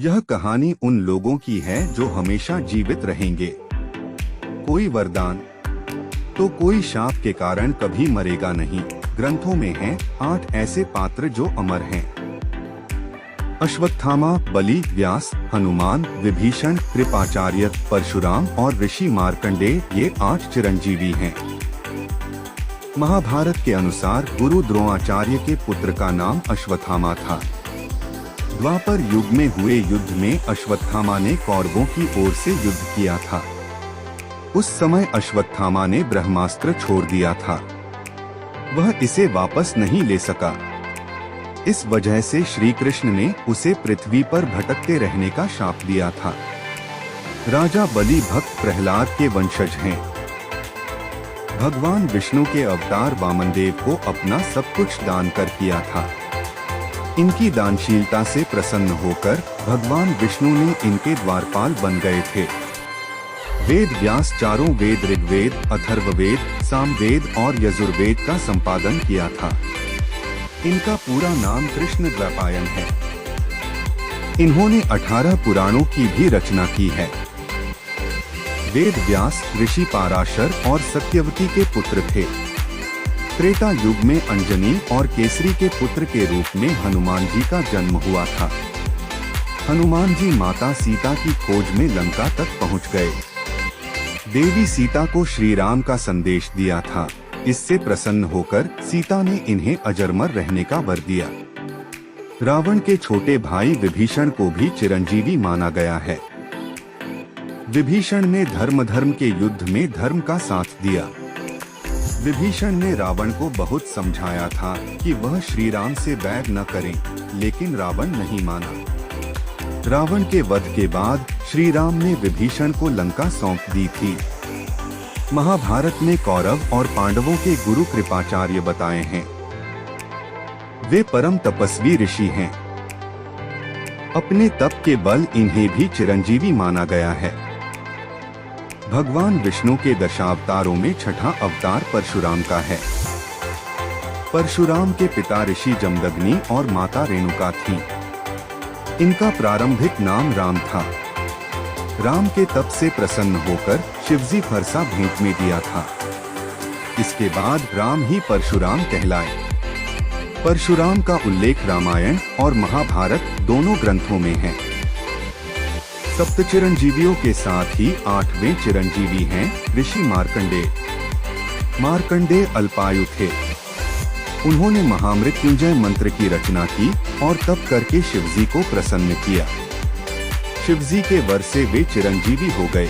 यह कहानी उन लोगों की है जो हमेशा जीवित रहेंगे। कोई वरदान तो कोई शाप के कारण कभी मरेगा नहीं। ग्रंथों में हैं 8 ऐसे पात्र जो अमर हैं। अश्वत्थामा, बलि, व्यास, हनुमान, विभीषण, कृपाचार्य, परशुराम और ऋषि मार्कंडेय, ये 8 चिरंजीवी हैं। महाभारत के अनुसार गुरु द्रोणाचार्य के पुत्र का नाम अश्वत्थामा था। द्वापर युग में हुए युद्ध में अश्वत्थामा ने कौरवों की ओर से युद्ध किया था। उस समय अश्वत्थामा ने ब्रह्मास्त्र छोड़ दिया था। वह इसे वापस नहीं ले सका। इस वजह से श्री कृष्ण ने उसे पृथ्वी पर भटकते रहने का शाप दिया था। राजा बलि भक्त प्रहलाद के वंशज हैं। भगवान विष्णु के अवतार वामनदेव को अपना सब कुछ दान कर किया था। इनकी दानशीलता से प्रसन्न होकर भगवान विष्णु ने इनके द्वारपाल बन गए थे। वेद व्यास चारों वेद ऋग्वेद, अथर्ववेद, सामवेद और यजुर्वेद का संपादन किया था। इनका पूरा नाम कृष्ण द्वैपायन है। इन्होंने 18 पुराणों की भी रचना की है। वेद व्यास ऋषि पाराशर और सत्यवती के पुत्र थे। त्रेता युग में अंजनी और केसरी के पुत्र के रूप में हनुमान जी का जन्म हुआ था। हनुमान जी माता सीता की खोज में लंका तक पहुंच गए। देवी सीता को श्री राम का संदेश दिया था। इससे प्रसन्न होकर सीता ने इन्हें अजरमर रहने का वर दिया। रावण के छोटे भाई विभीषण को भी चिरंजीवी माना गया है। विभीषण ने धर्म के युद्ध में धर्म का साथ दिया। विभीषण ने रावण को बहुत समझाया था कि वह श्री राम से बैर न करें, लेकिन रावण नहीं माना। रावण के वध के बाद श्री राम ने विभीषण को लंका सौंप दी थी। महाभारत में कौरव और पांडवों के गुरु कृपाचार्य बताए हैं। वे परम तपस्वी ऋषि हैं। अपने तप के बल इन्हें भी चिरंजीवी माना गया है। भगवान विष्णु के दशावतारों में छठा अवतार परशुराम का है। परशुराम के पिता ऋषि जमदग्नि और माता रेणुका थीं। इनका प्रारंभिक नाम राम था। राम के तप से प्रसन्न होकर शिवजी फरसा भेंट में दिया था। इसके बाद राम ही परशुराम कहलाए। परशुराम का उल्लेख रामायण और महाभारत दोनों ग्रंथों में है। सप्त चिरंजीवियों के साथ ही 8वें चिरंजीवी हैं ऋषि मार्कंडेय। मार्कंडेय अल्पायु थे। उन्होंने महामृत्युंजय मंत्र की रचना की और तप करके शिवजी को प्रसन्न किया। शिवजी के वर से वे चिरंजीवी हो गए।